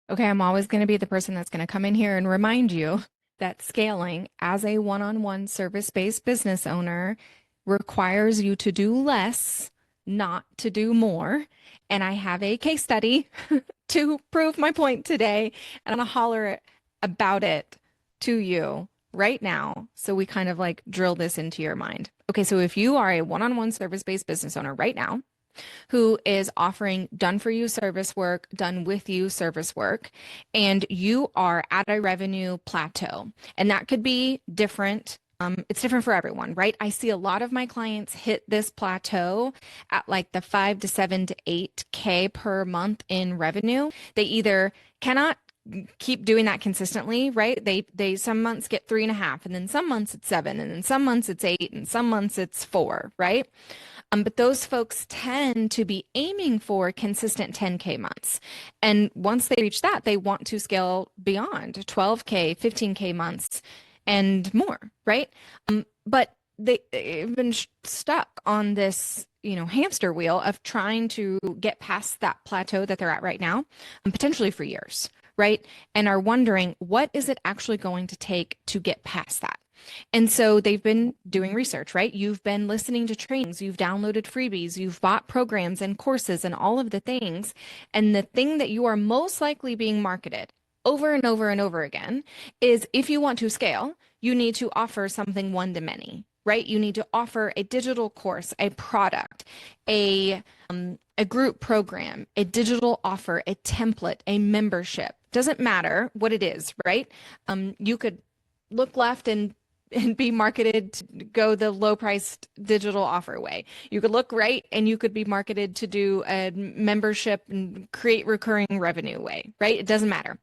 Okay, I'm always going to be the person that's going to come in here and remind you that scaling as a one-on-one service-based business owner requires you to do less, not to do more. And I have a case study to prove my point today, and I'm going to about it to you right now. So we kind of like drill this into your mind. Okay, so if you are a one-on-one service-based business owner right now, who is offering done for you service work, done with you service work, and you are at a revenue plateau. And that could be different. It's different for everyone, right? I see a lot of my clients hit this plateau at like the 5 to 7 to 8K per month in revenue. They either cannot keep doing that consistently, right? They some months get 3.5, and then some months it's 7, and then some months it's 8, and some months it's 4, right? But those folks tend to be aiming for consistent 10K months. And once they reach that, they want to scale beyond 12K, 15K months and more, right? But they've been stuck on this, hamster wheel of trying to get past that plateau that they're at right now, potentially for years, right? And are wondering, what is it actually going to take to get past that? And so they've been doing research, right? You've been listening to trainings, you've downloaded freebies, you've bought programs and courses and all of the things. And the thing that you are most likely being marketed over and over and over again is, if you want to scale, you need to offer something one to many, right? You need to offer a digital course, a product, a group program, a digital offer, a template, a membership. Doesn't matter what it is, right? You could look left and be marketed to go the low priced digital offer way. You could look right and you could be marketed to do a membership and create recurring revenue way, right? It doesn't matter.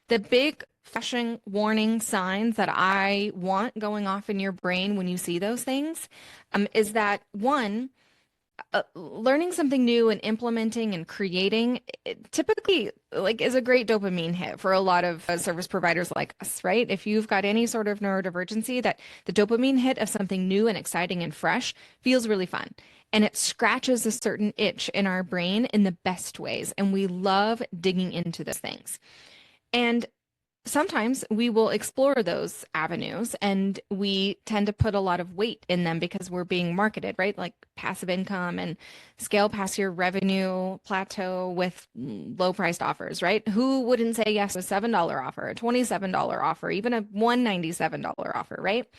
The big flashing warning signs that I want going off in your brain when you see those things, is that one, learning something new and implementing and creating typically like is a great dopamine hit for a lot of service providers like us, right? If you've got any sort of neurodivergency, that the dopamine hit of something new and exciting and fresh feels really fun. And it scratches a certain itch in our brain in the best ways. And we love digging into those things. And sometimes we will explore those avenues, and we tend to put a lot of weight in them because we're being marketed, right? Like passive income and scale past your revenue plateau with low priced offers, right? Who wouldn't say yes to a $7 offer, a $27 offer, even a $197 offer, right?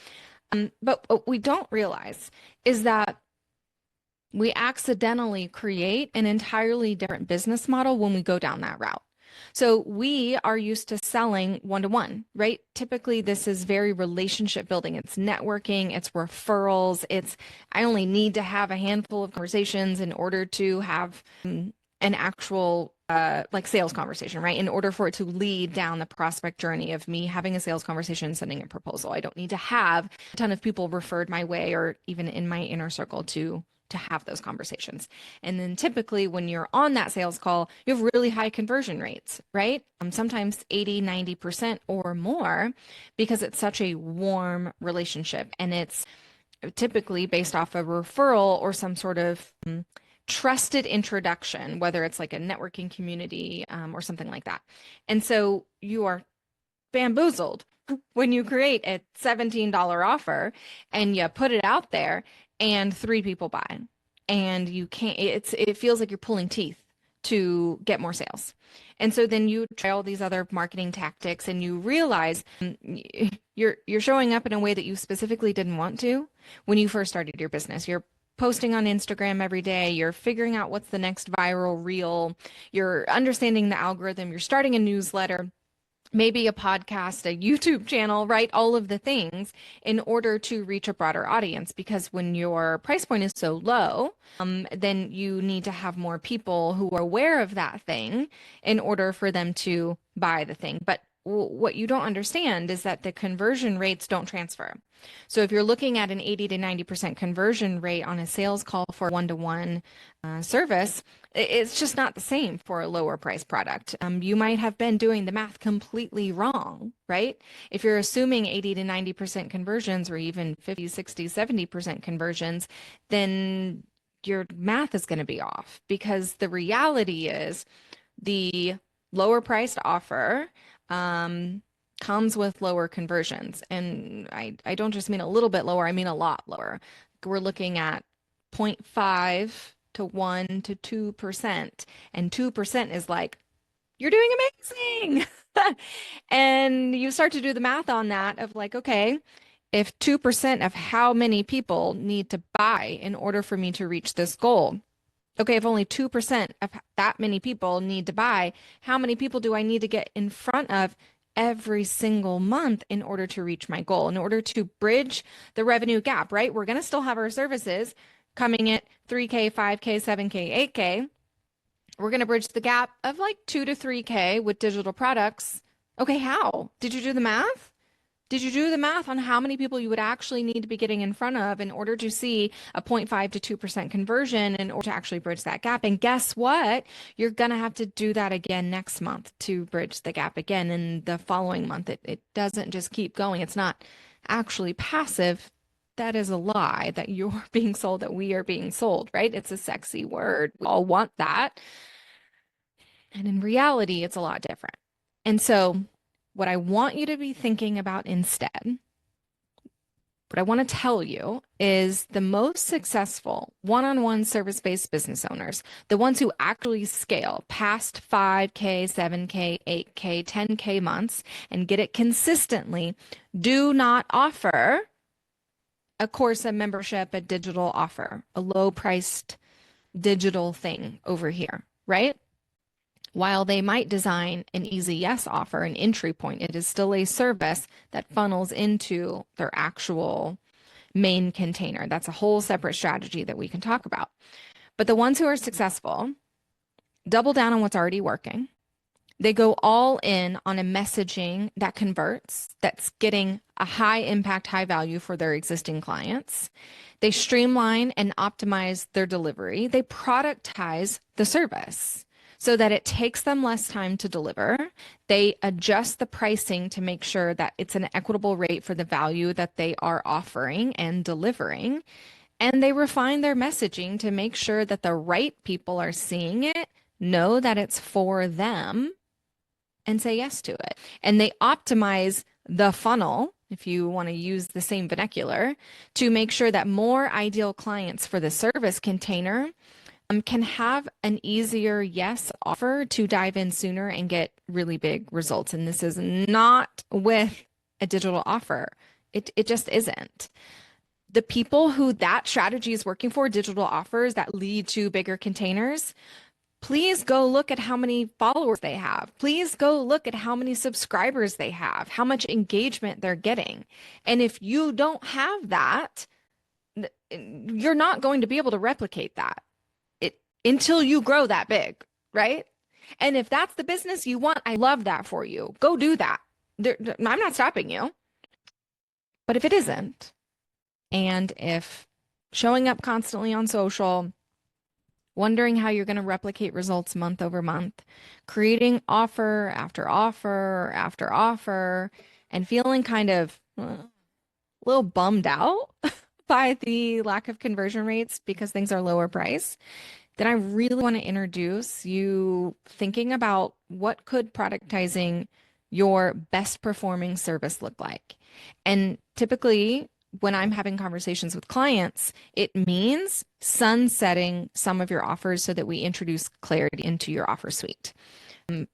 But what we don't realize is that we accidentally create an entirely different business model when we go down that route. So we are used to selling one to one, right? Typically, this is very relationship building. It's networking, it's referrals, I only need to have a handful of conversations in order to have an actual like sales conversation, right? In order for it to lead down the prospect journey of me having a sales conversation, sending a proposal. I don't need to have a ton of people referred my way or even in my inner circle to have those conversations. And then typically when you're on that sales call, you have really high conversion rates, right? Sometimes 80, 90% or more, because it's such a warm relationship, and it's typically based off a referral or some sort of trusted introduction, whether it's like a networking community, or something like that. And so you are bamboozled when you create a $17 offer and you put it out there and 3 people buy, and you can't, it feels like you're pulling teeth to get more sales. And so then you try all these other marketing tactics and you realize you're showing up in a way that you specifically didn't want to when you first started your business. You're posting on Instagram every day, you're figuring out what's the next viral reel, you're understanding the algorithm, you're starting a newsletter, maybe a podcast, a YouTube channel, right? All of the things in order to reach a broader audience. Because when your price point is so low, then you need to have more people who are aware of that thing in order for them to buy the thing. But what you don't understand is that the conversion rates don't transfer. So if you're looking at an 80 to 90% conversion rate on a sales call for one-to-one service, it's just not the same for a lower price product. You might have been doing the math completely wrong, right? If you're assuming 80 to 90% conversions, or even 50, 60, 70% conversions, then your math is going to be off, because the reality is the lower priced offer comes with lower conversions. And I don't just mean a little bit lower, I mean a lot lower. We're looking at 0.5 to 1 to 2%. And 2% is like, you're doing amazing. And you start to do the math on that of like, okay, if 2% of how many people need to buy in order for me to reach this goal, okay, if only 2% of that many people need to buy, how many people do I need to get in front of every single month in order to reach my goal, in order to bridge the revenue gap, right? We're going to still have our services coming at 3K, 5K, 7K, 8K. We're going to bridge the gap of like 2 to 3K with digital products. Okay, how? Did you do the math? Did you do the math on how many people you would actually need to be getting in front of in order to see a 0.5 to 2% conversion in order to actually bridge that gap? And guess what? You're going to have to do that again next month to bridge the gap again in the following month. It doesn't just keep going. It's not actually passive. That is a lie that you're being sold, that we are being sold, right? It's a sexy word. We all want that. And in reality, it's a lot different. And so, what I want you to be thinking about instead, what I want to tell you is the most successful one-on-one service-based business owners, the ones who actually scale past 5K, 7K, 8K, 10K months and get it consistently, do not offer a course, a membership, a digital offer, a low-priced digital thing over here, right? While they might design an easy yes offer, an entry point, it is still a service that funnels into their actual main container. That's a whole separate strategy that we can talk about. But the ones who are successful double down on what's already working. They go all in on a messaging that converts, that's getting a high impact, high value for their existing clients. They streamline and optimize their delivery. They productize the service so that it takes them less time to deliver. They adjust the pricing to make sure that it's an equitable rate for the value that they are offering and delivering. And they refine their messaging to make sure that the right people are seeing it, know that it's for them, and say yes to it. And they optimize the funnel, if you want to use the same vernacular, to make sure that more ideal clients for the service container can have an easier yes offer to dive in sooner and get really big results. And this is not with a digital offer. It just isn't. The people who that strategy is working for, digital offers that lead to bigger containers, please go look at how many followers they have. Please go look at how many subscribers they have, how much engagement they're getting. And if you don't have that, you're not going to be able to replicate that until you grow that big, right? And if that's the business you want, I love that for you. Go do that. I'm not stopping you. But if it isn't, and if showing up constantly on social, wondering how you're going to replicate results month over month, creating offer after offer after offer, and feeling kind of a little bummed out by the lack of conversion rates because things are lower price, then I really want to introduce you thinking about what could productizing your best performing service look like. And typically, when I'm having conversations with clients, it means sunsetting some of your offers so that we introduce clarity into your offer suite.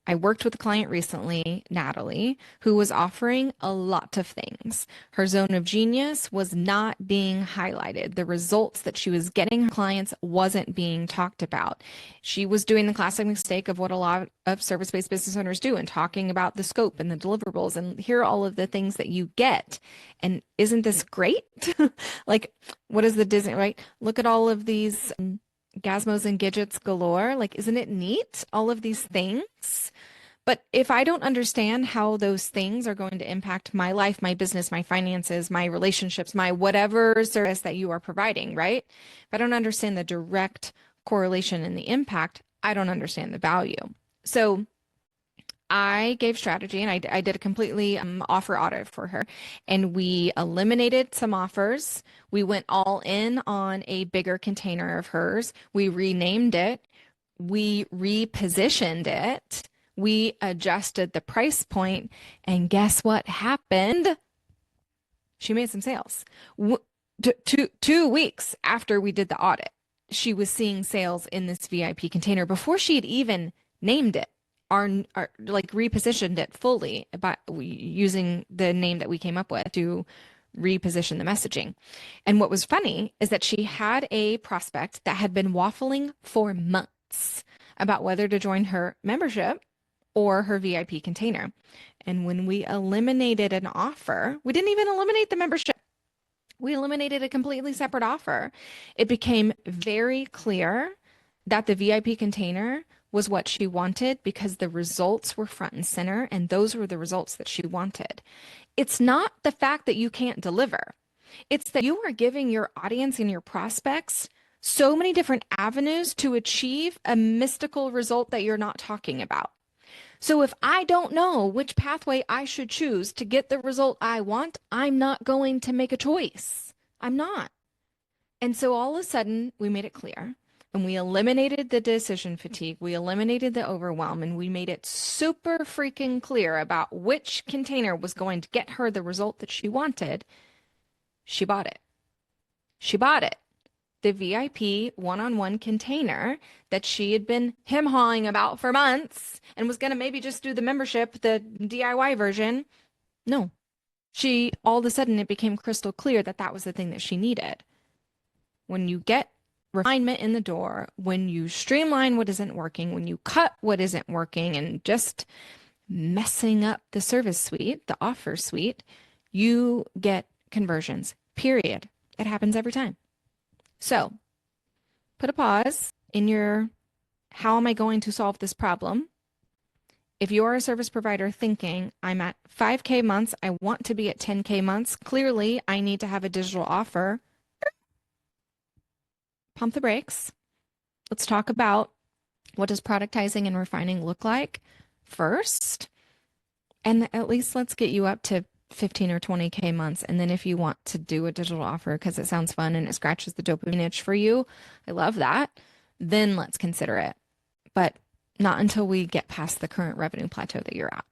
I worked with a client recently, Natalie, who was offering a lot of things. Her zone of genius was not being highlighted. The results that she was getting her clients wasn't being talked about. She was doing the classic mistake of what a lot of service-based business owners do and talking about the scope and the deliverables and here are all of the things that you get. And isn't this great? Like, what is the Disney, right? Look at all of these gazmos and gadgets galore. Like, isn't it neat? All of these things. But if I don't understand how those things are going to impact my life, my business, my finances, my relationships, my whatever service that you are providing, right? If I don't understand the direct correlation and the impact, I don't understand the value. So I gave strategy and I did a completely offer audit for her and we eliminated some offers. We went all in on a bigger container of hers. We renamed it. We repositioned it. We adjusted the price point, and guess what happened? She made some sales. 2 weeks after we did the audit, she was seeing sales in this VIP container before she had even named it, our like repositioned it fully by using the name that we came up with to reposition the messaging. And what was funny is that she had a prospect that had been waffling for months about whether to join her membership or her VIP container. And when we eliminated an offer, we didn't even eliminate the membership. We eliminated a completely separate offer. It became very clear that the VIP container was what she wanted because the results were front and center, and those were the results that she wanted. It's not the fact that you can't deliver. It's that you are giving your audience and your prospects so many different avenues to achieve a mystical result that you're not talking about. So if I don't know which pathway I should choose to get the result I want, I'm not going to make a choice. I'm not. And so all of a sudden, we made it clear and we eliminated the decision fatigue. We eliminated the overwhelm and we made it super freaking clear about which container was going to get her the result that she wanted. She bought it. She bought it. The VIP one-on-one container that she had been hem-hawing about for months and was going to maybe just do the membership, the DIY version. No, all of a sudden it became crystal clear that that was the thing that she needed. When you get refinement in the door, when you streamline what isn't working, when you cut what isn't working and just messing up the service suite, the offer suite, you get conversions, period. It happens every time. So put a pause in your, how am I going to solve this problem? If you're a service provider thinking, I'm at 5K months, I want to be at 10K months, clearly I need to have a digital offer. Pump the brakes. Let's talk about what does productizing and refining look like first. And at least let's get you up to 15 or 20K months. And then if you want to do a digital offer because it sounds fun and it scratches the dopamine itch for you, I love that, then let's consider it. But not until we get past the current revenue plateau that you're at.